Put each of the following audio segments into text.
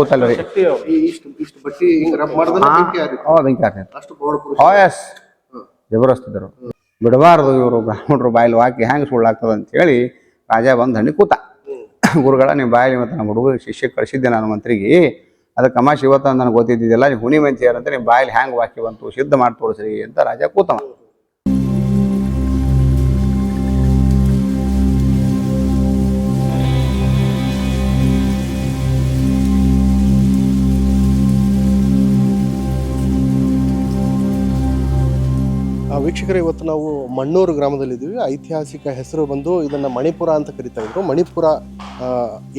ಕೂತಲ್ರಿ ಬೆಂಕಿ ಎಸ್ ಜಬರದಸ್ತ್ ಇದ್ದರು. ಬಿಡಬಾರ್ದು ಇವರು ಬ್ರಾಹ್ಮಣರು ಬಾಯಲ್ಲಿ ಹಾಕಿ ಹೆಂಗೆ ಸುಳ್ಳಾಗ್ತದೆ ಅಂತ ಹೇಳಿ ರಾಜ ಬಂದು ಹಣ್ಣಿ ಕೂತ. ಗುರುಗಳ ನೀವು ಬಾಯಲ್ಲಿ ಮತ್ತು ನಮ್ಮ ಹುಡುಗ ಶಿಷ್ಯ ಕಳಿಸಿದ್ದೆ ನಾನು ಮಂತ್ರಿಗೆ, ಅದಕ್ಕೆ ಅಮಾಶಿ ಇವತ್ತು ನನಗೆ ಗೊತ್ತಿದ್ದಿದ್ದೆಲ್ಲ ನೀವು ಹುಣಿ ಮಂಚಿಯಾರಂತ ನೀವು ಬಾಯಲ್ಲಿ ಹ್ಯಾಂಗೆ ವಾಕ್ಯ ಬಂತು ಸಿದ್ಧ ಮಾಡಿ ತೋರಿಸ್ರಿ ಅಂತ ರಾಜ ಕೂತವ. ವೀಕ್ಷಕರೇ, ಇವತ್ತು ನಾವು ಮಣ್ಣೂರು ಗ್ರಾಮದಲ್ಲಿದ್ದೀವಿ. ಐತಿಹಾಸಿಕ ಹೆಸರು ಬಂದು ಇದನ್ನು ಮಣಿಪುರ ಅಂತ ಕರಿತಾ ಇದ್ರು. ಮಣಿಪುರ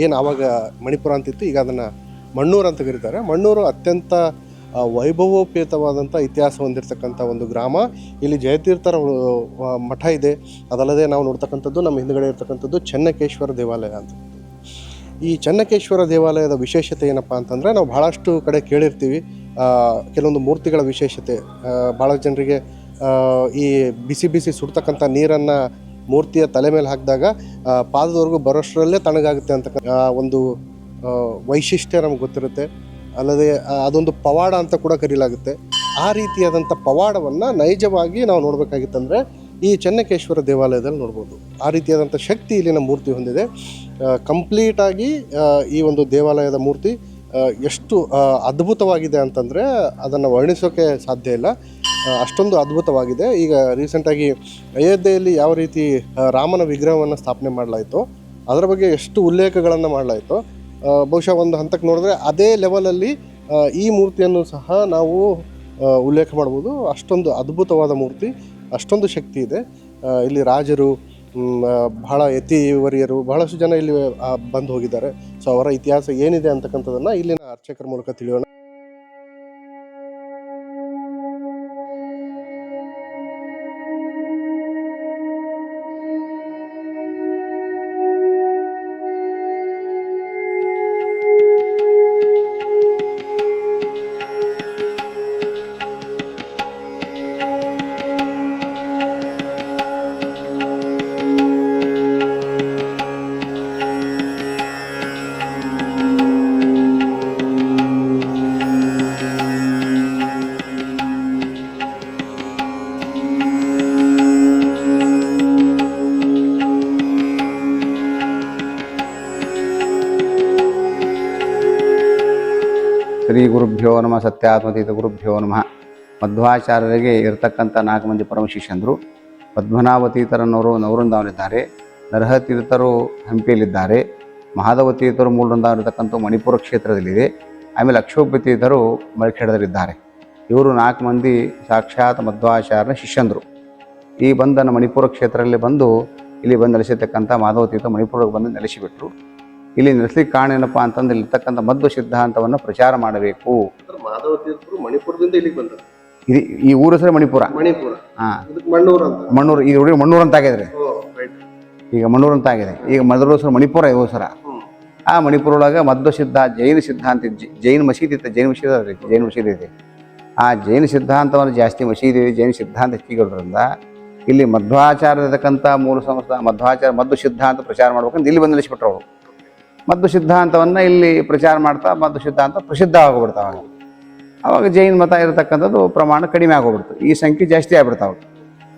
ಏನು ಆವಾಗ ಮಣಿಪುರ ಅಂತಿತ್ತು, ಈಗ ಅದನ್ನು ಮಣ್ಣೂರು ಅಂತ ಕರೀತಾರೆ. ಮಣ್ಣೂರು ಅತ್ಯಂತ ವೈಭವೋಪೇತವಾದಂಥ ಇತಿಹಾಸ ಹೊಂದಿರತಕ್ಕಂಥ ಒಂದು ಗ್ರಾಮ. ಇಲ್ಲಿ ಜಯತೀರ್ಥರ ಮಠ ಇದೆ. ಅದಲ್ಲದೆ ನಾವು ನೋಡ್ತಕ್ಕಂಥದ್ದು ನಮ್ಮ ಹಿಂದುಗಡೆ ಇರ್ತಕ್ಕಂಥದ್ದು ಚೆನ್ನಕೇಶ್ವರ ದೇವಾಲಯ ಅಂತ. ಈ ಚೆನ್ನಕೇಶ್ವರ ದೇವಾಲಯದ ವಿಶೇಷತೆ ಏನಪ್ಪ ಅಂತಂದರೆ, ನಾವು ಭಾಳಷ್ಟು ಕಡೆ ಕೇಳಿರ್ತೀವಿ ಕೆಲವೊಂದು ಮೂರ್ತಿಗಳ ವಿಶೇಷತೆ. ಭಾಳ ಜನರಿಗೆ ಈ ಬಿಸಿ ಬಿಸಿ ಸುಡ್ತಕ್ಕಂಥ ನೀರನ್ನು ಮೂರ್ತಿಯ ತಲೆ ಮೇಲೆ ಹಾಕಿದಾಗ ಪಾದದವರೆಗೂ ಬರೋಷ್ಟರಲ್ಲೇ ತಣ್ಣಗಾಗುತ್ತೆ ಅಂತ ಒಂದು ವೈಶಿಷ್ಟ್ಯ ನಮ್ಗೆ ಗೊತ್ತಿರುತ್ತೆ. ಅಲ್ಲದೆ ಅದೊಂದು ಪವಾಡ ಅಂತ ಕೂಡ ಕರೀಲಾಗುತ್ತೆ. ಆ ರೀತಿಯಾದಂಥ ಪವಾಡವನ್ನು ನೈಜವಾಗಿ ನಾವು ನೋಡಬೇಕಾಗಿತ್ತಂದರೆ ಈ ಚೆನ್ನಕೇಶ್ವರ ದೇವಾಲಯದಲ್ಲಿ ನೋಡ್ಬೋದು. ಆ ರೀತಿಯಾದಂಥ ಶಕ್ತಿ ಇಲ್ಲಿನ ಮೂರ್ತಿ ಹೊಂದಿದೆ. ಕಂಪ್ಲೀಟಾಗಿ ಈ ಒಂದು ದೇವಾಲಯದ ಮೂರ್ತಿ ಎಷ್ಟು ಅದ್ಭುತವಾಗಿದೆ ಅಂತಂದರೆ ಅದನ್ನು ವರ್ಣಿಸೋಕ್ಕೆ ಸಾಧ್ಯ ಇಲ್ಲ, ಅಷ್ಟೊಂದು ಅದ್ಭುತವಾಗಿದೆ. ಈಗ ರೀಸೆಂಟಾಗಿ ಅಯೋಧ್ಯೆಯಲ್ಲಿ ಯಾವ ರೀತಿ ರಾಮನ ವಿಗ್ರಹವನ್ನು ಸ್ಥಾಪನೆ ಮಾಡಲಾಯಿತು, ಅದರ ಬಗ್ಗೆ ಎಷ್ಟು ಉಲ್ಲೇಖಗಳನ್ನು ಮಾಡಲಾಯಿತು. ಬಹುಶಃ ಒಂದು ಹಂತಕ್ಕೆ ನೋಡಿದ್ರೆ ಅದೇ ಲೆವೆಲಲ್ಲಿ ಈ ಮೂರ್ತಿಯನ್ನು ಸಹ ನಾವು ಉಲ್ಲೇಖ ಮಾಡ್ಬೋದು. ಅಷ್ಟೊಂದು ಅದ್ಭುತವಾದ ಮೂರ್ತಿ, ಅಷ್ಟೊಂದು ಶಕ್ತಿ ಇದೆ. ಇಲ್ಲಿ ರಾಜರು, ಬಹಳ ಯತಿವರಿಯರು, ಬಹಳಷ್ಟು ಜನ ಇಲ್ಲಿ ಬಂದು ಹೋಗಿದ್ದಾರೆ. ಸೊ ಅವರ ಇತಿಹಾಸ ಏನಿದೆ ಅಂತಕ್ಕಂಥದ್ದನ್ನು ಇಲ್ಲಿನ ಅರ್ಚಕರ ಮೂಲಕ ತಿಳಿಯೋಣ. ಶ್ರೀ ಗುರುಭ್ಯೋ ನಮಃ. ಸತ್ಯಾತ್ಮತೀತ ಗುರುಭ್ಯೋ ನಮಃ. ಮಧ್ವಾಚಾರ್ಯರಿಗೆ ಇರತಕ್ಕಂಥ 4 ಮಂದಿ ಪರಮ ಶಿಷ್ಯಂದರು. ಪದ್ಮನಾಭತೀರ್ಥರನ್ನವರು ನವವೃಂದಾವನಿದ್ದಾರೆ, ನರಹತೀರ್ಥರು ಹಂಪಿಯಲ್ಲಿದ್ದಾರೆ, ಮಹಾದೇವತೀರ್ಥರು ಮೂಲವೃಂದಾವನಿರ್ತಕ್ಕಂಥ ಮಣಿಪುರ ಕ್ಷೇತ್ರದಲ್ಲಿದೆ, ಆಮೇಲೆ ಅಕ್ಷೋಭ್ಯತೀರ್ಥರು ಮರಿಖೇಡದಲ್ಲಿದ್ದಾರೆ. ಇವರು 4 ಮಂದಿ ಸಾಕ್ಷಾತ್ ಮಧ್ವಾಚಾರ್ಯನ ಶಿಷ್ಯಂದರು. ಈ ಬಂದನ ಮಣಿಪುರ ಕ್ಷೇತ್ರದಲ್ಲಿ ಬಂದು ಇಲ್ಲಿ ಬಂದು ನೆಲೆಸಿರ್ತಕ್ಕಂಥ ಮಾಧವತೀರ್ಥ ಮಣಿಪುರಕ್ಕೆ ಬಂದು ನೆಲೆಸಿಬಿಟ್ರು. ಇಲ್ಲಿ ನೆಲೆಸಲಿಕ್ಕೆ ಕಾರಣ ಏನಪ್ಪ ಅಂತಂದ್ರೆ ಇರ್ತಕ್ಕಂಥ ಮಧ್ವ ಸಿದ್ಧಾಂತವನ್ನು ಪ್ರಚಾರ ಮಾಡಬೇಕು. ಮಣಿಪುರದಿಂದ ಇಲ್ಲಿಗೆ ಬಂದರು. ಈ ಊರ ಹೆಸರು ಮಣಿಪುರ. ಮಣ್ಣೂರು ಈಗ ಮಣ್ಣೂರು ಅಂತ ಆಗಿದ್ರೆ, ಈಗ ಮಣ್ಣೂರು ಅಂತ ಆಗಿದೆ. ಈಗ ಮೊದಲ ಹೆಸರು ಮಣಿಪುರ ಇವು ಸರ. ಆ ಮಣಿಪುರ ಒಳಗೆ ಮಧ್ವ ಜೈನ ಸಿದ್ಧಾಂತ, ಜೈನ ಮಸೀದಿ ಇತ್ತು. ಜೈನ ಮಸೀದಿ ಇದೆ. ಆ ಜೈನ ಸಿದ್ಧಾಂತವನ್ನು ಜಾಸ್ತಿ ಮಸೀದಿ, ಜೈನ ಸಿದ್ಧಾಂತ ಹೆಚ್ಚಿಗೋದ್ರಿಂದ ಇಲ್ಲಿ ಮಧ್ವಾಚಾರ್ಯ ಇರತಕ್ಕಂಥ ಮೂಲ ಸಂಸ್ಥೆ ಮಧ್ವ ಸಿದ್ಧಾಂತ ಪ್ರಚಾರ ಮಾಡ್ಬೇಕಂತ ಇಲ್ಲಿ ಬಂದು ನಿಲ್ಲಿಸ್ಬಿಟ್ರು ಅವರು. ಮಧ್ವ ಸಿದ್ಧಾಂತವನ್ನು ಇಲ್ಲಿ ಪ್ರಚಾರ ಮಾಡ್ತಾ ಮಧ್ವ ಸಿದ್ಧಾಂತ ಪ್ರಸಿದ್ಧ ಆಗೋಗ್ಬಿಡ್ತಾವೆ. ಆವಾಗ ಜೈನ ಮತ ಇರತಕ್ಕಂಥದ್ದು ಪ್ರಮಾಣ ಕಡಿಮೆ ಆಗೋಗ್ಬಿಡ್ತು. ಈ ಸಂಖ್ಯೆ ಜಾಸ್ತಿ ಆಗ್ಬಿಡ್ತಾವೆ.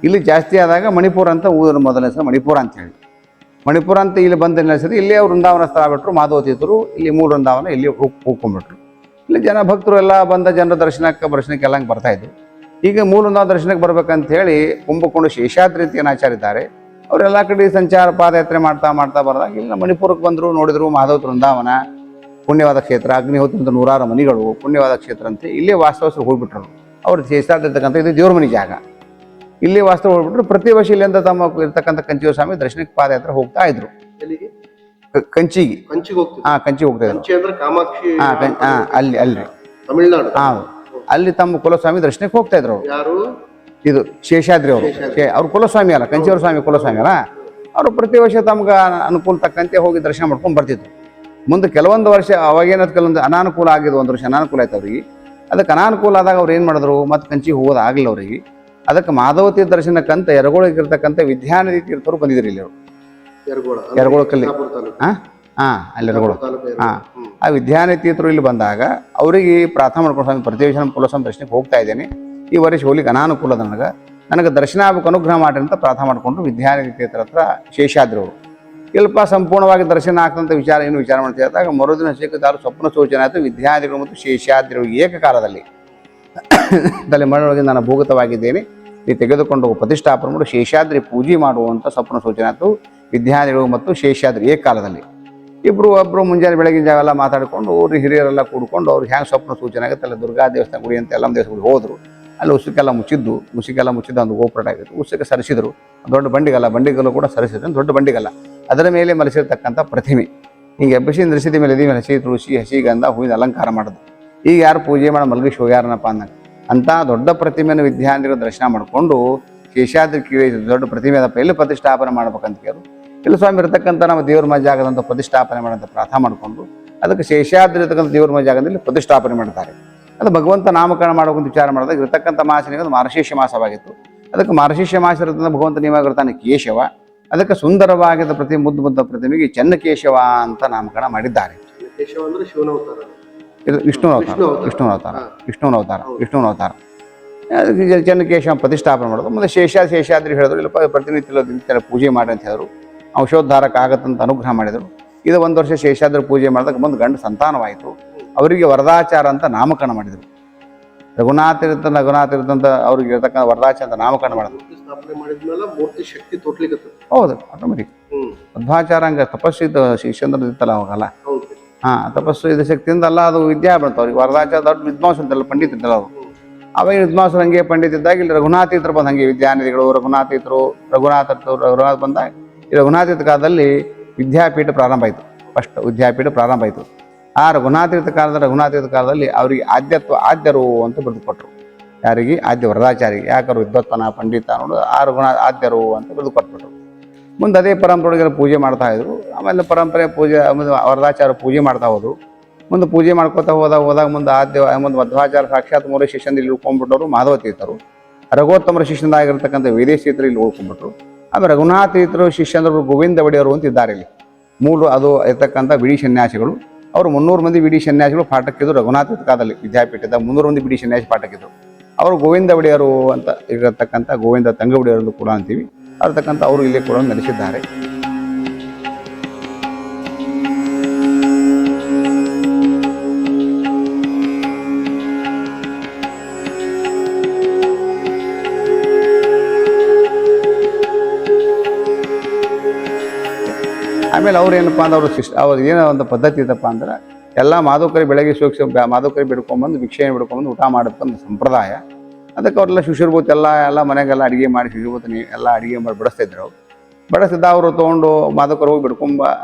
ಇಲ್ಲಿ ಜಾಸ್ತಿ ಆದಾಗ ಮಣಿಪುರ ಅಂತ ಊರ ಮೊದಲ ಹೆಸರು ಮಣಿಪುರ ಅಂತ ಹೇಳಿ ಮಣಿಪುರ ಅಂತ ಇಲ್ಲಿ ಬಂದು ನೆಲೆಸಿದ್ರೆ ಇಲ್ಲಿ ಅವ್ರು ವೃಂದಾವನ ಸ್ಥಳ ಬಿಟ್ಟರು. ಮಾಧವತೀರ್ಥರು ಇಲ್ಲಿ ಮೂಲ ವೃಂದಾವನ ಇಲ್ಲಿ ಹೋಗ್ಕೊಂಡ್ಬಿಟ್ರು. ಇಲ್ಲಿ ಜನ ಭಕ್ತರು ಎಲ್ಲ ಬಂದ ಜನರ ದರ್ಶನಕ್ಕೆ ಎಲ್ಲ ಬರ್ತಾಯಿದ್ರು. ಈಗ ಮೂಲ ವೃಂದಾವನ ದರ್ಶನಕ್ಕೆ ಬರ್ಬೇಕಂತ ಹೇಳಿ ಕುಂಭಕೋಣ ಶೇಷಾದ್ರಿ ಅಂತ ಏನಾಚಾರಿದ್ದಾರೆ, ಅವರೆಲ್ಲ ಕಡೆ ಸಂಚಾರ ಪಾದಯಾತ್ರೆ ಮಾಡ್ತಾ ಬಂದಾಗ ಇಲ್ಲಿ ಮಣಿಪುರಕ್ಕೆ ಬಂದರು. ನೋಡಿದ್ರು ಮಾಧವ ವೃಂದಾವನ ಪುಣ್ಯವಾದ ಕ್ಷೇತ್ರ, ಅಗ್ನಿಹೋತ್ರದ 100 ಮನಿಗಳು ಪುಣ್ಯವಾದ ಕ್ಷೇತ್ರ ಅಂತ ಇಲ್ಲೇ ವಾಸ್ತವಸ್ಥರು ಹೋಗ್ಬಿಟ್ರು. ಅವ್ರು ಶೇಷಾದ್ರಿರ್ತಕ್ಕಂಥ ಇದು ದೇವ್ರ ಮನೆ ಜಾಗ. ಇಲ್ಲಿ ವಾಸ್ತವ ಹೋಗ್ಬಿಟ್ರು. ಪ್ರತಿ ವರ್ಷ ಇಲ್ಲಿಂದ ತಮ್ಮ ಇರ್ತಕ್ಕಂಥ ಕಂಚಿಯ ಸ್ವಾಮಿ ದರ್ಶನಕ್ಕೆ ಪಾದಯಾತ್ರೆ ಹೋಗ್ತಾ ಇದ್ರು. ಕಂಚಿಗೆ ಹೋಗ್ತಾ ಇದ್ರು. ಅಲ್ಲಿ ತಮಿಳುನಾಡು. ಅಲ್ಲಿ ತಮ್ಮ ಕುಲಸ್ವಾಮಿ ದರ್ಶನಕ್ಕೆ ಹೋಗ್ತಾ ಇದ್ರು ಅವರು. ಇದು ಶೇಷಾದ್ರಿ ಅವ್ರು ಕುಲಸ್ವಾಮಿ ಅಲ್ಲ, ಕಂಚಿಯವರ ಸ್ವಾಮಿ ಕುಲಸ್ವಾಮಿ ಅಲ್ಲ. ಅವರು ಪ್ರತಿ ವರ್ಷ ತಮ್ಗೆ ಅನುಕೂಲ ತಕ್ಕಂತೆ ಹೋಗಿ ದರ್ಶನ ಮಾಡ್ಕೊಂಡು ಬರ್ತಿದ್ರು. ಮುಂದೆ ಕೆಲವೊಂದು ವರ್ಷ ಅವಾಗೇನದು ಕೆಲವೊಂದು ಅನಾನುಕೂಲ ಆಗಿದ್ದು, 1 ವರ್ಷ ಅನಾನುಕೂಲ ಆಯ್ತು ಅವ್ರಿಗೆ. ಅದಕ್ಕೆ ಅನಾನುಕೂಲ ಆದಾಗ ಅವ್ರು ಏನು ಮಾಡಿದ್ರು, ಮತ್ತು ಕಂಚಿಗೆ ಹೋಗೋದಾಗಲಿಲ್ಲ ಅವ್ರಿಗೆ. ಅದಕ್ಕೆ ಮಾಧವತೀರ್ಥ ದರ್ಶನಕ್ಕಂತ ಯರಗೋಳಕ್ಕೆ ಇರ್ತಕ್ಕಂಥ ವಿದ್ಯಾನಿಧಿ ತೀರ್ಥರು ಬಂದಿದ್ರು ಇಲ್ಲಿ. ಅವರು ಯರಗೋಳಕ್ಕಲ್ಲಿ ಅಲ್ಲಿರಗಳು ಆ ವಿದ್ಯಾನಿತೀತರು ಇಲ್ಲಿ ಬಂದಾಗ ಅವರಿಗೆ ಪ್ರಾರ್ಥನೆ ಮಾಡ್ಕೊಂಡು ಸ್ವಾಮಿ ಪ್ರತಿ ವರ್ಷ ಕುಲಸ್ವಾಮಿ ದರ್ಶನಕ್ಕೆ ಹೋಗ್ತಾ ಇದ್ದೇನೆ, ಈ ವರ್ಷ ಹೋಗ್ಲಿಕ್ಕೆ ಅನಾನುಕೂಲ ನನಗೆ ದರ್ಶನ ಆಗಬೇಕು ಅನುಗ್ರಹ ಮಾಡಿ ಅಂತ ಪ್ರಾರ್ಥನೆ ಮಾಡಿಕೊಂಡು ವಿದ್ಯಾನಿತೀತರ ಹತ್ರ ಶೇಷಾದ್ರಿ ಅವರು ಇಲ್ಪ ಸಂಪೂರ್ಣವಾಗಿ ದರ್ಶನ ಆಗ್ತಂತ ಏನು ವಿಚಾರ ಮಾಡ್ತಾ ಇದ್ದಾಗ ಮರುದಿನ ಸಿಕ್ಕಿದಾರು ಸ್ವಪ್ನ ಸೂಚನೆ ಆಯಿತು. ವಿದ್ಯಾದಿಗಳು ಮತ್ತು ಶೇಷಾದ್ರಿಗಳು ಏಕಕಾಲದಲ್ಲಿ ತಲೆ ಮನೊಳಗೆ ನಾನು ಭೂಗತವಾಗಿದ್ದೇನೆ, ನೀವು ತೆಗೆದುಕೊಂಡು ಪ್ರತಿಷ್ಠಾಪನೆ ಮಾಡಿ ಶೇಷಾದ್ರಿ ಪೂಜೆ ಮಾಡುವಂಥ ಸ್ವಪ್ನ ಸೂಚನೆ ಆಯಿತು. ವಿದ್ಯಾದಿಗಳು ಮತ್ತು ಶೇಷಾದ್ರಿ ಏಕಕಾಲದಲ್ಲಿ ಒಬ್ಬರು ಮುಂಜಾನೆ ಬೆಳಗಿನ ಜಾವೆಲ್ಲ ಮಾತಾಡಿಕೊಂಡು ಊರಿಗೆ ಹಿರಿಯರೆಲ್ಲ ಕೂಡ್ಕೊಂಡು ಅವ್ರಿಗೆ ಹ್ಯಾಂಗೆ ಸ್ವಪ್ನ ಸೂಚನೆ ಆಗುತ್ತೆ ಅಲ್ಲ ದುರ್ಗಾ ದೇವಸ್ಥಾನ ಗುಡಿ ಅಂತ ಎಲ್ಲ ದೇವಸ್ಥಾನಗಳು ಹೋದರು. ಅಲ್ಲಿ ಉಸುಕೆಲ್ಲ ಮುಚ್ಚಿದ್ದು ಒಂದು ಗೋಪುರ ಆಗಿತ್ತು. ಉಸುಕ್ಕೆ ಸರಿಸಿದರು, ದೊಡ್ಡ ಬಂಡಿಗಲ್ಲು ಕೂಡ ಸರಿಸಿದ್ರು, ದೊಡ್ಡ ಬಂಡಿಗಲ್ಲ ಅದರ ಮೇಲೆ ಮಲಸಿರ್ತಕ್ಕಂಥ ಪ್ರತಿಮೆ ಹಿಂಗೆ ಎಬ್ಬಸಿ ನಿಲ್ಲಿಸಿದ ಮೇಲೆ ಮೇಲೆ ಹಸಿ ತುಳಸಿ ಹಸಿ ಗಂಧ ಹೂವಿನ ಅಲಂಕಾರ ಮಾಡೋದು. ಈಗ ಯಾರು ಪೂಜೆ ಮಾಡಿ ಮಲಗಿಸಿ ಹೋಗ್ಯಾರನಪ್ಪ ಅಂದಾಗ ಅಂಥ ದೊಡ್ಡ ಪ್ರತಿಮೆಯನ್ನು ವಿದ್ಯಾರ್ಥಿಗಳು ದರ್ಶನ ಮಾಡಿಕೊಂಡು ಶೇಷಾದ್ರಿ ಕಿವಿ ದೊಡ್ಡ ಪ್ರತಿಮೆ ಅದಪ್ಪ ಎಲ್ಲಿ ಪ್ರತಿಷ್ಠಾಪನೆ ಮಾಡ್ಬೇಕಂತ ಕೇಳು, ಎಲ್ಲ ಸ್ವಾಮಿ ಇರತಕ್ಕಂಥ ನಮ್ಮ ದೇವ್ರ ಮಜ ಆಗದಂಥ ಪ್ರತಿಷ್ಠಾಪನೆ ಮಾಡೋಂಥ ಪ್ರಾರ್ಥನೆ ಮಾಡಿಕೊಂಡು ಅದಕ್ಕೆ ಶೇಷಾದ್ರಿ ಇರತಕ್ಕಂಥ ದೇವ್ರ ಮಜ ಆಗದಲ್ಲಿ ಪ್ರತಿಷ್ಠಾಪನೆ ಮಾಡ್ತಾರೆ. ಅದು ಭಗವಂತ ನಾಮಕರಣ ಮಾಡೋಕ್ಕಂತ ವಿಚಾರ ಮಾಡಿದಾಗ ಇರತಕ್ಕಂಥ ಮಾಸನಿಗೆ ಒಂದು ಮಾರ್ಗಶೀರ್ಷ ಮಾಸವಾಗಿತ್ತು. ಅದಕ್ಕೆ ಮಾರ್ಗಶೀರ್ಷ ಮಾಸ ಇರ್ತಕ್ಕಂಥ ಭಗವಂತ ನೀವಾಗಿರ್ತಾನೆ ಕೇಶವ, ಅದಕ್ಕೆ ಸುಂದರವಾಗಿದ್ದ ಮುದ್ದ ಪ್ರತಿಮೆಗೆ ಚೆನ್ನಕೇಶವ ಅಂತ ನಾಮಕರಣ ಮಾಡಿದ್ದಾರೆ. ಇದು ವಿಷ್ಣುವನ ಅವತಾರ ಅದಕ್ಕೆ ಚೆನ್ನಕೇಶವ ಪ್ರತಿಷ್ಠಾಪನೆ ಮಾಡೋದು. ಮುಂದೆ ಶೇಷಾದ್ರಿ ಹೇಳಿದ್ರು, ಇಲ್ಲಪ್ಪ ಪ್ರತಿನಿತ್ಯ ಪೂಜೆ ಮಾಡಿ ಅಂತ ಹೇಳಿದ್ರು. ಔಷೋದ್ಧಾರಕ ಆಗತ್ತಂತ ಅನುಗ್ರಹ ಮಾಡಿದರು. ಇದು ಒಂದು ವರ್ಷ ಶೇಷಾದ್ರಿ ಪೂಜೆ ಮಾಡಿದಾಗ ಒಂದು ಗಂಡು ಸಂತಾನವಾಯಿತು. ಅವರಿಗೆ ವರದಾಚಾರ ಅಂತ ನಾಮಕರಣ ಮಾಡಿದರು. ರಘುನಾಥ ಇರ್ತಂತ ಅವ್ರಿಗೆ ಇರತಕ್ಕಂಥ ವರದಾಚಾರ ಅಂತ ನಾಮಕರಣ ಮಾಡಿದ್ರು. ಹೌದು, ಆಟೋಮೆಟಿಕ್ ಮಧ್ವಾಚಾರ ಹಂಗೆ ತಪಸ್ಸು ಶಿಷ್ಯಂದ್ರ ಇತ್ತಲ್ಲ ಅವಾಗಲ್ಲ, ತಪಸ್ಸು ಇದು ಶಕ್ತಿಯಿಂದಲ್ಲ ಅದು ವಿದ್ಯಾ ಬಂತು ಅವ್ರಿಗೆ. ವರದಾಚಾರ ದೊಡ್ಡ ವಿದ್ವಾಂಸ ಅಂತಲ್ಲ, ಪಂಡಿತ ಇದ್ದಲ್ಲ ಅವರು. ಅವಾಗ ವಿದ್ವಾಂಸರು ಹಂಗೆ ಪಂಡಿತ ಇದ್ದಾಗ ಇಲ್ಲಿ ರಘುನಾಥೀತರು ಬಂದು ಹಂಗೆ ವಿದ್ಯಾನಿಧಿಗಳು ರಘುನಾಥ ಬಂದಾಗ ಈ ರಘುನಾಥೀತ ಕಾಲದಲ್ಲಿ ವಿದ್ಯಾಪೀಠ ಪ್ರಾರಂಭ ಆಯಿತು. ಫಸ್ಟ್ ವಿದ್ಯಾಪೀಠ ಪ್ರಾರಂಭ ಆಯಿತು. ಆ ರಘುನಾಥೀತ ಕಾಲದಲ್ಲಿ ಅವರಿಗೆ ಆದ್ಯರು ಅಂತ ಬರೆದುಕೊಟ್ರು. ಯಾರಿಗೆ? ಆದ್ಯ ವರದಾಚಾರಿಗೆ. ಯಾಕಂದ್ರೆ ವಿದ್ವತ್ಪನ ಪಂಡಿತ ನೋಡು ಆ ಆದ್ಯರು ಅಂತ ಬರೆದುಕೊಟ್ಬಿಟ್ರು. ಮುಂದೆ ಅದೇ ಪರಂಪರೆಗೆ ಪೂಜೆ ಮಾಡ್ತಾ ಇದ್ರು. ಆಮೇಲೆ ಪರಂಪರೆ ಪೂಜೆ ವರದಾಚಾರ ಪೂಜೆ ಮಾಡ್ತಾ ಹೋದ್ರು. ಮುಂದೆ ಪೂಜೆ ಮಾಡ್ಕೋತಾ ಹೋದಾಗ ಮುಂದೆ ಮಧ್ವಾಚಾರ ಸಾಕ್ಷಾತ್ ಮೂರೇ ಶಿಷ್ಯಂದ ಇಲ್ಲಿ ಉಳ್ಕೊಂಡ್ಬಿಟ್ಟವರು ಮಾಧವ ತೀರ್ಥರು. ರಘುತ್ತಮರ ಶಿಷ್ಯನಾಗಿರ್ತಕ್ಕಂಥ ವೇದೇ ತೀರ್ಥರು ಇಲ್ಲಿ ಉಳ್ಕೊಂಡ್ಬಿಟ್ರು. ಆಮೇಲೆ ರಘುನಾಥ ತೀರ್ಥರು ಶಿಷ್ಯಂದ್ರು ಗೋವಿಂದ ಒಡೆಯರು ಅಂತ ಇದ್ದಾರೆ ಇಲ್ಲಿ. ಅದು ಇರ್ತಕ್ಕಂಥ ಬಿಡಿ ಸನ್ಯಾಸಿಗಳು. ಅವರು 300 ಮಂದಿ ಬಿಡಿ ಸನ್ಯಾಸಿಗಳು ಪಾಠಕ್ಕಿದ್ರು. ರಘುನಾಥ ಕಾಲದಲ್ಲಿ ವಿದ್ಯಾಪೀಠದ 300 ಮಂದಿ ಬಿಡಿ ಸನ್ಯಾಸಿ ಪಾಠಕ್ಕಿದ್ರು. ಅವರು ಗೋವಿಂದ ಒಡೆಯರು ಅಂತ ಇರತಕ್ಕಂಥ ಗೋವಿಂದ ತಂಗ ಒಡೆಯರು ಕೂಡ ಅಂತೀವಿ. ಇರತಕ್ಕಂಥ ಅವರು ಇಲ್ಲಿ ಕೂಡ ನಡೆಸಿದ್ದಾರೆ. ಆಮೇಲೆ ಅವ್ರು ಏನಪ್ಪ ಅಂದ್ರೆ ಅವ್ರು ಏನೋ ಒಂದು ಪದ್ಧತಿ ಇತ್ತಪ್ಪ ಅಂದ್ರೆ ಎಲ್ಲ ಮಾಧುಕರಿ ಬೆಳಗ್ಗೆ ಮಾಧುಕರಿ ಬಿಡ್ಕೊಂಬಂದು ಭಿಕ್ಷೆಯನ್ನು ಬಿಡ್ಕೊಂಬಂದು ಊಟ ಮಾಡಬೇಕಂತ ಸಂಪ್ರದಾಯ. ಅದಕ್ಕೆ ಅವರೆಲ್ಲ ಶಿಶುರ್ಭೂತಿ ಎಲ್ಲ ಮನೆಗೆಲ್ಲ ಅಡುಗೆ ಮಾಡಿ ಶಿಶುರ್ಭೂತಿ ಎಲ್ಲ ಅಡುಗೆ ಮಾಡಿ ಬಡಿಸ್ತಿದ್ರು. ಅವ್ರು ಬಡಿಸಿದ್ದ ಅವರು ತೊಗೊಂಡು ಮಾಧುಕರು ಹೋಗಿ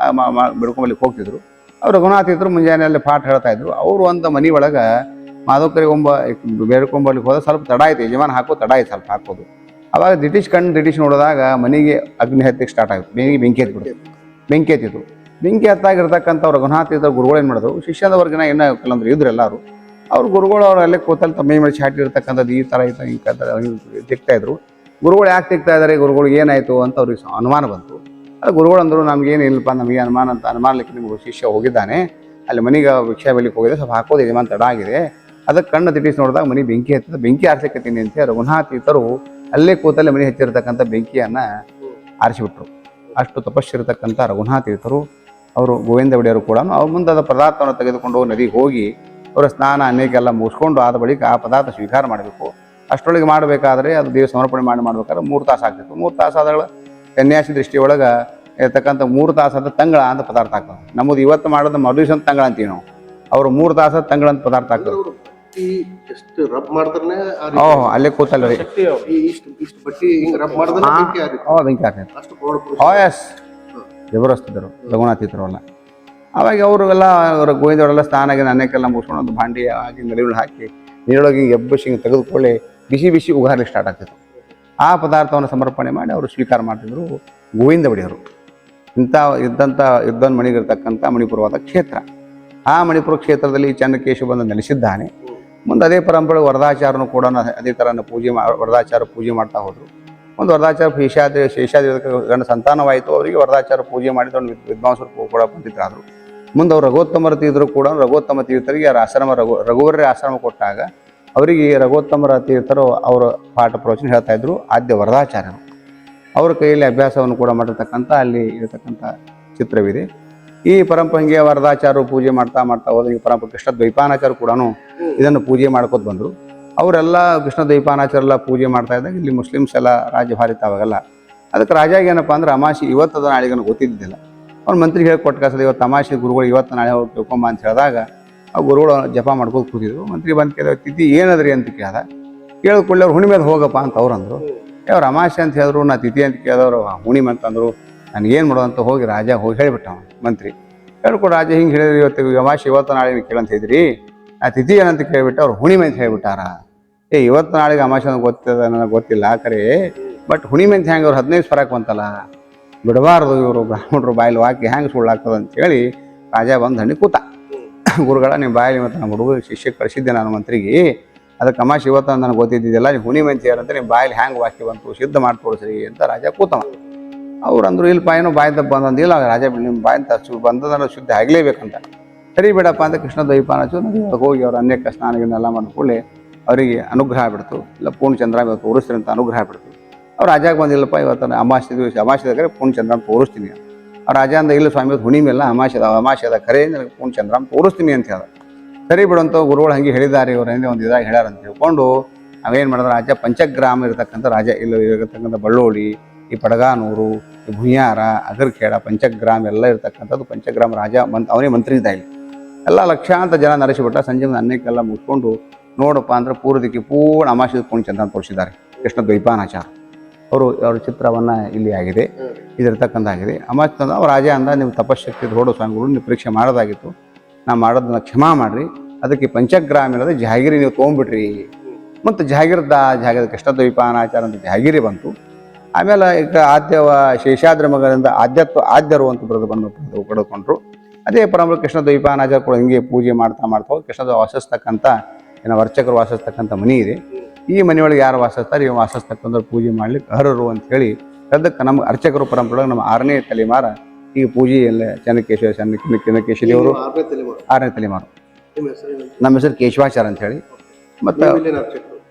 ಬಿಡ್ಕೊಂಬಲಿಕ್ಕೆ ಹೋಗ್ತಿದ್ರು. ಅವ್ರು ರಘುನಾಥೀತರು ಮುಂಜಾನೆಯಲ್ಲಿ ಪಾಠ ಹೇಳ್ತಾ ಇದ್ರು. ಅವರು ಒಂದು ಮನೆ ಒಳಗೆ ಮಾಧುಕರಿ ಬೇಡ್ಕೊಂಬಲಿಕ್ಕೆ ಹೋದ ಸ್ವಲ್ಪ ತಡ ಆಯ್ತು, ಯಜಮಾನ ತಡ ಆಯ್ತು ಸ್ವಲ್ಪ ಹಾಕೋದು. ಅವಾಗ ದಿಟೀಶ್ ನೋಡಿದಾಗ ಮನೆಗೆ ಅಗ್ನಿ ಹತ್ತಿಗೆ ಸ್ಟಾರ್ಟ್ ಆಯಿತು. ಬೆಂಕಿ ಹತ್ತಿತ್ತು. ಬೆಂಕಿ ಹತ್ತಾಗಿರ್ತಕ್ಕಂಥವ್ರು ರಘುನಾಥೀತ ಗುರುಗಳು ಏನು ಮಾಡಿದ್ರು, ಶಿಷ್ಯದವರ್ಗಿನ ಇನ್ನೂ ಕೆಲವೊಂದು ಇದ್ರು ಎಲ್ಲರೂ. ಅವ್ರು ಗುರುಗಳು ಅವ್ರು ಅಲ್ಲೇ ಕೂತಲ್ಲಿ ತಮ್ಮ ಮೈ ಚಾಟಿ ಇರ್ತಕ್ಕಂಥದ್ದು ಈ ಥರ ತೆಗ್ತಾ ಇದ್ರು. ಗುರುಗಳು ಯಾಕೆ ತೆಗ್ತಾ ಇದ್ದಾರೆ, ಗುರುಗಳಿಗೆ ಏನಾಯಿತು ಅಂತ ಅವ್ರಿಗೆ ಅನುಮಾನ ಬಂತು. ಅದು ಗುರುಗಳು ಅಂದರು, ನಮಗೇನು ಇಲ್ಲಪ್ಪ, ನಮಗೆ ಅನುಮಾನಲಿಕ್ಕೆ ನಿಮ್ಗೆ ಶಿಷ್ಯ ಹೋಗಿದ್ದಾನೆ, ಅಲ್ಲಿ ಮನೆಗೆ ಭಿಕ್ಷಾ ಬೆಳಿಕ್ಕೆ ಹೋಗಿದೆ, ಸ್ವಲ್ಪ ಹಾಕೋದು ಯಜಮಾನ ತಡ ಆಗಿದೆ. ಅದಕ್ಕೆ ಕಣ್ಣು ದಿಟ್ಟಿಸಿ ನೋಡಿದಾಗ ಮನೆ ಬೆಂಕಿ ಹತ್ತಿದ. ಬೆಂಕಿ ಆರಿಸಕತ್ತೀನಿ ಅಂತ ರಘುನಾಥೀತರು ಅಲ್ಲೇ ಕೂತಲ್ಲಿ ಮನೆ ಹಚ್ಚಿರ್ತಕ್ಕಂಥ ಬೆಂಕಿಯನ್ನು ಆರಿಸಿಬಿಟ್ರು. ಅಷ್ಟು ತಪಸ್ಸಿರತಕ್ಕಂಥ ರಘುನಾಥೀತರು ಅವರು ಗೋವಿಂದ ಒಡೆಯರು ಕೂಡ ಅವ್ರ ಮುಂದಾದ ಪದಾರ್ಥವನ್ನು ತೆಗೆದುಕೊಂಡು ನದಿಗೆ ಹೋಗಿ ಅವರ ಸ್ನಾನ ಅನೇಕೆಲ್ಲ ಮುಗಿಸ್ಕೊಂಡು ಆದ ಬಳಿಕ ಆ ಪದಾರ್ಥ ಸ್ವೀಕಾರ ಮಾಡಬೇಕು. ಅಷ್ಟರೊಳಗೆ ಮಾಡಬೇಕಾದ್ರೆ ಅದು ದೇವ ಸಮರ್ಪಣೆ ಮಾಡಬೇಕಾದ್ರೆ 3 ತಾಸು ಆಗ್ತಿತ್ತು. 3 ತಾಸಾದ ಸನ್ಯಾಸಿ ದೃಷ್ಟಿಯೊಳಗೆ ಇರ್ತಕ್ಕಂಥ 3 ತಾಸಾದ ತಂಗಳ ಅಂತ ಪದಾರ್ಥ ಆಗ್ತದೆ. ನಮ್ಮದು ಇವತ್ತು ಮಾಡೋದು ಮರುದಿವಸ ತಂಗಳ ಅಂತೀವಿ ನಾವು. ಅವರು 3 ತಾಸದ ತಂಗಳ ಅಂತ ಪದಾರ್ಥ ಆಗ್ತದೆ. ಅಲ್ಲೇ ಕೂತಲ್ಲ ರೀ ಬೆಂಕಿ ಆಗ್ತದೆ. ಜಬರಸ್ತಿದ್ದರು ರಘುನಾಥೀತರು ಅಲ್ಲ. ಅವಾಗ ಅವರೆಲ್ಲ ಗೋವಿಂದವರೆಲ್ಲ ಸ್ನಾನಾಗಿ ಅನೇಕೆಲ್ಲ ಮುಗಿಸ್ಕೊಂಡು ಒಂದು ಭಾಂಡಿ ಹಾಕಿ ನಡಿಗಳು ಹಾಕಿ ನೀರೊಳಗೆ ಎಬ್ಬಸಿ ತೆಗೆದುಕೊಳ್ಳಿ ಬಿಸಿ ಉಗಾರ್ಲಿಕ್ಕೆ ಸ್ಟಾರ್ಟ್ ಆಗ್ತಿತ್ತು. ಆ ಪದಾರ್ಥವನ್ನು ಸಮರ್ಪಣೆ ಮಾಡಿ ಅವರು ಸ್ವೀಕಾರ ಮಾಡ್ತಿದ್ರು ಗೋವಿಂದ ಒಡೆಯರು. ಇದ್ದಂಥ ಮಣಿಗಿರ್ತಕ್ಕಂಥ ಮಣಿಪುರವಾದ ಕ್ಷೇತ್ರ. ಆ ಮಣಿಪುರ ಕ್ಷೇತ್ರದಲ್ಲಿ ಚೆನ್ನಕೇಶವ ಬಂದು ನೆಲೆಸಿದ್ದಾನೆ. ಮುಂದೆ ಅದೇ ಪರಂಪರೆ ವರದಾಚಾರನು ಕೂಡ ಅದೇ ಥರ ವರದಾಚಾರ ಪೂಜೆ ಮಾಡ್ತಾ ಹೋದರು. ಒಂದು ವರದಾಚಾರ ಶೇಷಾದ್ರಿ ಗಂಡ ಸಂತಾನವಾಯಿತು. ಅವರಿಗೆ ವರದಾಚಾರ ಪೂಜೆ ಮಾಡಿದ ಒಂದು ವಿದ್ವಾಂಸರು ಕೂಡ ಬಂದಿದ್ದಾದರು. ಮುಂದೆ ಅವರು ರಘುತ್ತಮರ ತೀರ್ಥರು ಕೂಡ ರಘುತ್ತಮ ತೀರ್ಥರಿಗೆ ಆಶ್ರಮ ರಘುವರ್ಯ ಆಶ್ರಮ ಕೊಟ್ಟಾಗ ಅವರಿಗೆ ರಘುತ್ತಮರ ತೀರ್ಥರು ಅವರ ಪಾಠ ಪ್ರವಚನ ಹೇಳ್ತಾ ಇದ್ರು. ಆದ್ಯ ವರದಾಚಾರ್ಯರು ಅವರ ಕೈಯಲ್ಲಿ ಅಭ್ಯಾಸವನ್ನು ಕೂಡ ಮಾಡಿರ್ತಕ್ಕಂಥ ಅಲ್ಲಿ ಇರತಕ್ಕಂಥ ಚಿತ್ರವಿದೆ. ಈ ಪರಂಪರೆಗೆ ವರದಾಚಾರ್ಯರು ಪೂಜೆ ಮಾಡ್ತಾ ಹೋದ್ರೆ ಈ ಪರಂಪರೆ ಕೃಷ್ಣ ದ್ವೈಪಾನಾಚಾರ್ಯ ಕೂಡ ಇದನ್ನು ಪೂಜೆ ಮಾಡ್ಕೊತ ಬಂದರು. ಅವರೆಲ್ಲ ಕೃಷ್ಣ ದ್ವೈಪಾನಾಚಾರ್ಯರೆಲ್ಲ ಪೂಜೆ ಮಾಡ್ತಾ ಇದ್ದಾಗ ಇಲ್ಲಿ ಮುಸ್ಲಿಮ್ಸ್ ಎಲ್ಲ ರಾಜ್ಯಭಾರಿತ ಅವಾಗಲ್ಲ. ಅದಕ್ಕೆ ರಾಜಾಗ ಏನಪ್ಪ ಅಂದ್ರೆ ಅಮಾಶಿ ಇವತ್ತದ ನಾಳೆಗನ್ನು ಗೊತ್ತಿದ್ದಿಲ್ಲ. ಅವ್ನು ಮಂತ್ರಿಗೆ ಹೇಳಿ ಕೊಟ್ಟು ಕಸದ ಇವತ್ತು ಅಮಾಶಿ ಗುರುಗಳು ಇವತ್ತು ನಾಳೆ ಹೋಗಿ ತಿಳ್ಕೊಂಬ ಅಂತ ಹೇಳಿದಾಗ ಆ ಗುರುಗಳು ಜಪ ಮಾಡ್ಕೊಂಡು ಕೂತಿದ್ರು. ಮಂತ್ರಿ ಬಂದು ಕೇಳಿದ ತಿಥಿ ಏನದ್ರಿ ಅಂತ ಕೇಳ್ದ. ಕೇಳಿದ ಕೂಡಲೇ ಅವ್ರು ಹುಣ್ಣಿಮೆದು ಹೋಗಪ್ಪ ಅಂತ ಅವ್ರು ಅಂದರು. ಅವ್ರು ಅಮಾಶೆ ಅಂತ ಹೇಳಿದ್ರು, ನಾ ತಿಥಿ ಅಂತ ಕೇಳಿದವರು ಹುಣ್ಣಿಮೆ ಅಂತಂದರು. ನನಗೆ ಏನು ಮಾಡೋದು ಅಂತ ಹೋಗಿ ರಾಜ ಹೋಗಿ ಹೇಳಿಬಿಟ್ಟ ಮಂತ್ರಿ. ಹೇಳ್ಕೊಡು ರಾಜ ಹಿಂಗೆ ಹೇಳಿದ್ರಿ, ಇವತ್ತು ಅಮಾಶೆ ಇವತ್ತು ನಾಳೆ ಕೇಳಂತ ಹೇಳಿದ್ರಿ, ನಾ ತಿಥಿ ಏನಂತ ಕೇಳಿಬಿಟ್ಟು ಅವ್ರು ಹುಣ್ಣಿಮೆ ಅಂತ ಹೇಳಿಬಿಟ್ಟಾರ. ಇವತ್ತು ನಾಳೆಗೆ ಅಮಾಶೆ ಅಂತ ಗೊತ್ತಿದೆ ನನಗೆ ಗೊತ್ತಿಲ್ಲ ಕರೆ, ಬಟ್ ಹುಣ್ಣಿಮೆ ಅಂತ ಹೆಂಗೆ ಅವ್ರು 15 ಫರಕ್ ಬಂತಲ್ಲ, ಬಿಡಬಾರ್ದು ಇವರು ಬ್ರಾಹ್ಮಣರು ಬಾಯಲ್ಲಿ ಹಾಕಿ ಹೆಂಗೆ ಸುಳ್ಳಾಗ್ತದೆ ಅಂತೇಳಿ ರಾಜ ಬಂದು ಹಣ್ಣಿ ಕೂತ. ಗುರುಗಳ ನಿಮ್ಮ ಬಾಯಲ್ಲಿ ಮತ್ತು ನಮ್ಮ ಹುಡುಗ ಶಿಷ್ಯ ಕಳಿಸಿದ್ದೆ ನಾನು ಮಂತ್ರಿಗೆ, ಅದಕ್ಕೆ ಅಮಾಶೆ ಇವತ್ತು ನನಗೆ ಗೊತ್ತಿದ್ದಿದ್ದಿಲ್ಲ, ನೀವು ಹುಣ್ಣಿಮೆ ಅಂತ ಹೇಳಂತ ನಿಮ್ಮ ಬಾಯಲ್ಲಿ ಹ್ಯಾಂಗೆ ವಾಕ್ಯ ಬಂತು ಸಿದ್ಧ ಮಾಡಿ ತೋರಿಸ್ರಿ ಅಂತ ರಾಜ ಕೂತವ. ಅವ್ರು ಅಂದರು ಇಲ್ಲ ಏನೋ ಬಾಯಿ ತಪ್ಪು ಬಂದಂದಿಲ್ಲ ರಾಜ, ನಿಮ್ಮ ಬಾಯಿ ಬಂದದನ್ನು ಶುದ್ಧ ಆಗಲೇಬೇಕಂತ. ಸರಿ ಬಿಡಪ್ಪ ಅಂತ ಕೃಷ್ಣ ದ್ವೈಪಾನಾಚಾರ್ಯ ಹೋಗಿ ಅವ್ರು ಅನೇಕ ಸ್ನಾನಗಳನ್ನೆಲ್ಲ ಮಾಡಿಕೊಳ್ಳಿ ಅವರಿಗೆ ಅನುಗ್ರಹ ಆಗ್ಬಿಡ್ತು. ಇಲ್ಲ ಪೂರ್ಣಚಂದ್ರ ಇವತ್ತು ತೋರಿಸ್ತೀನಿ ಅಂತ ಅನುಗ್ರಹ ಆಗ್ಬಿಡ್ತು. ಅವ್ರು ರಾಜಾಗ ಬಂದಿಲ್ಲಪ್ಪ ಇವತ್ತು ಅಮಾಶೆ ದಿವಸ ಅಮಾಶೆದಾಗರೆ ಪೂರ್ಣಚಂದ್ರ ಅಂತ ತೋರಿಸ್ತೀನಿ. ಅವ್ರು ರಾಜ ಅಂದ ಇಲ್ಲ ಸ್ವಾಮಿ ಇವತ್ತು ಹುಣ್ಣಿಮೆ ಇಲ್ಲ ಅಮಾಶೆದ ಖರೆ ನನಗೆ ಪೂರ್ಣಚಂದ್ರ ಅಂತ ತೋರಿಸ್ತೀನಿ ಅಂತ ಹೇಳ್ದ. ಸರಿ ಬಿಡುವಂಥ ಗುರುಗಳು ಹಂಗೆ ಹೇಳಿದ್ದಾರೆ, ಇವ್ರು ಹಿಂದೆ ಒಂದು ಇದಾಗಿ ಹೇಳ್ಯಾರ ಅಂತ ಹೇಳ್ಕೊಂಡು ಅವೇನು ಮಾಡಿದ್ರೆ ರಾಜ ಪಂಚಗ್ರಾಮ ಇರತಕ್ಕಂಥ ರಾಜ ಇಲ್ಲಿ ಇರತಕ್ಕಂಥ ಬಳ್ಳೋಳಿ, ಈ ಪಡಗಾನೂರು, ಈ ಭುಯ್ಯಾರ, ಅಗರ್ಖೇಡ, ಪಂಚಗ್ರಾಮ ಎಲ್ಲ ಇರತಕ್ಕಂಥದ್ದು ಪಂಚಗ್ರಾಮ ರಾಜ ಅವನೇ ಮಂತ್ರಿ ಇದ್ದ. ಇಲ್ಲಿ ಎಲ್ಲ ಲಕ್ಷಾಂತರ ಜನ ನಡೆಸಿಬಿಟ್ಟ. ಸಂಜೆ ಅನ್ನಕ್ಕೆಲ್ಲ ಮುಗಿಸ್ಕೊಂಡು ನೋಡಪ್ಪ ಅಂದ್ರೆ ಪೂರ್ವದಿಕ್ಕೆ ಪೂರ್ಣ ಅಮಾಶೆ ಪೂರ್ಣಚಂದ್ರ ಅಂತ ತೋರಿಸಿದ್ದಾರೆ ಕೃಷ್ಣ ದ್ವೈಪಾನಾಚಾರ್ಯ. ಅವ್ರ ಚಿತ್ರವನ್ನು ಇಲ್ಲಿ ಆಗಿದೆ, ಇದಿರ್ತಕ್ಕಂಥ ಆಗಿದೆ. ಅಮಾಶೆ ತಂದು ಅವ್ರು ರಾಜ ಅಂದ ನೀವು ತಪಶಕ್ತಿ ದೊಡ್ಡ ಸ್ವಾಮಿಗಳು ನೀವು ಪರೀಕ್ಷೆ ಮಾಡೋದಾಗಿತ್ತು, ನಾ ಮಾಡೋದನ್ನ ಕ್ಷಮಾ ಮಾಡಿರಿ, ಅದಕ್ಕೆ ಪಂಚಗ್ರಾಮ ಇರೋದು ಜಹಾಗಿರಿ ನೀವು ತೊಗೊಂಡ್ಬಿಟ್ರಿ. ಮತ್ತು ಜಾಗದ ಕೃಷ್ಣ ದ್ವೈಪಾನಾಚಾರ್ಯ ಅಂತ ಜಾಗಿರಿ ಬಂತು. ಆಮೇಲೆ ಈಗ ಶೇಷಾದ್ರಿ ಮಗನಿಂದ ಆದ್ಯರು ಅಂತ ಬಂದು ಪಡೆದುಕೊಂಡ್ರು. ಅದೇ ಪರಂಪರೆ ಕೃಷ್ಣ ದ್ವೈಪಾನಾಚಾರ್ಯ ಕೂಡ ಹಿಂಗೆ ಪೂಜೆ ಮಾಡ್ತಾ ಹೋಗಿ ಕೃಷ್ಣದ ವಾಸಿಸ್ತಕ್ಕಂಥ ಅರ್ಚಕರು ವಾಸಿಸ್ತಕ್ಕಂಥ ಮನೆ ಇದೆ. ಈ ಮನೆಯೊಳಗೆ ಯಾರು ವಾಸಿಸ್ತಾರೆ ಇವು ವಾಸಿಸ್ತಕ್ಕಂಥ ಪೂಜೆ ಮಾಡ್ಲಿಕ್ಕೆ ಅರ್ಹರು ಅಂತ ಹೇಳಿ ಅದಕ್ಕೆ ನಮ್ಮ ಅರ್ಚಕರು ಪರಂಪರೆ ನಮ್ಮ 6ನೇ ತಲೆಮಾರ ಈ ಪೂಜೆ ಎಲ್ಲ ಚೆನ್ನಕೇಶವ ದೇವರು 6ನೇ ತಲೆಮಾರು. ನಮ್ಮ ಹೆಸರು ಕೇಶವಾಚಾರ ಅಂತ ಹೇಳಿ. ಮತ್ತು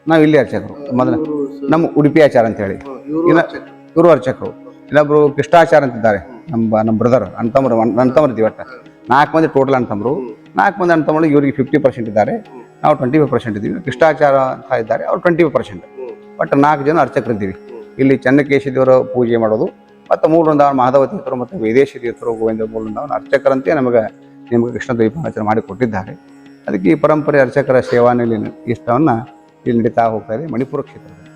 ನಾವು ಇಲ್ಲಿ ಅರ್ಚಕರು, ಮೊದಲ ನಮ್ಮ ಉಡುಪಿ ಆಚಾರ ಅಂತ ಹೇಳಿ. ಇವರು ಅರ್ಚಕರು. ಇನ್ನೊಬ್ರು ಕೃಷ್ಣಾಚಾರ ಅಂತಿದ್ದಾರೆ, ನಮ್ಮ ಬ್ರದರ್ ಅಣ್ತಮ್ಮರು ಇದ್ದೀವಿ. ಒಟ್ಟು 4 ಮಂದಿ ಟೋಟಲ್ ಅಣ್ತಮ್ಮರು. 4 ಮಂದಿ ಅಣ್ತಮ್ಮರು ಇವ್ರಿಗೆ 50% ಇದ್ದಾರೆ, ನಾವು 25% ಇದ್ದೀವಿ. ಕೃಷ್ಣಾಚಾರ ಅಂತ ಇದ್ದಾರೆ, ಅವ್ರು 25%. ಬಟ್ 4 ಜನ ಅರ್ಚಕರಿದ್ದೀವಿ. ಇಲ್ಲಿ ಚೆನ್ನಕೇಶವ ದೇವರ ಪೂಜೆ ಮಾಡೋದು ಮತ್ತು ಮೂಲವೃಂದಾವನ ಮಹಾದೇವ ತೀರ್ಥರು ಮತ್ತು ವೇದೇಶ ತೀರ್ಥರು ಗೋವಿಂದ ಮೂಲವೃಂದಾವನ ಅರ್ಚಕರಂತೆ ನಿಮಗೆ ಕೃಷ್ಣ ದ್ವೈಪಾನಾಚಾರ್ಯ ಮಾಡಿ ಕೊಟ್ಟಿದ್ದಾರೆ. ಅದಕ್ಕೆ ಈ ಪರಂಪರೆ ಅರ್ಚಕರ ಸೇವಾನಲ್ಲಿ ಇಷ್ಟವನ್ನು ಇಲ್ಲಿ ನಡೀತಾ ಹೋಗ್ತಾ ಇದೆ ಮಣಿಪುರ ಕ್ಷೇತ್ರದಲ್ಲಿ.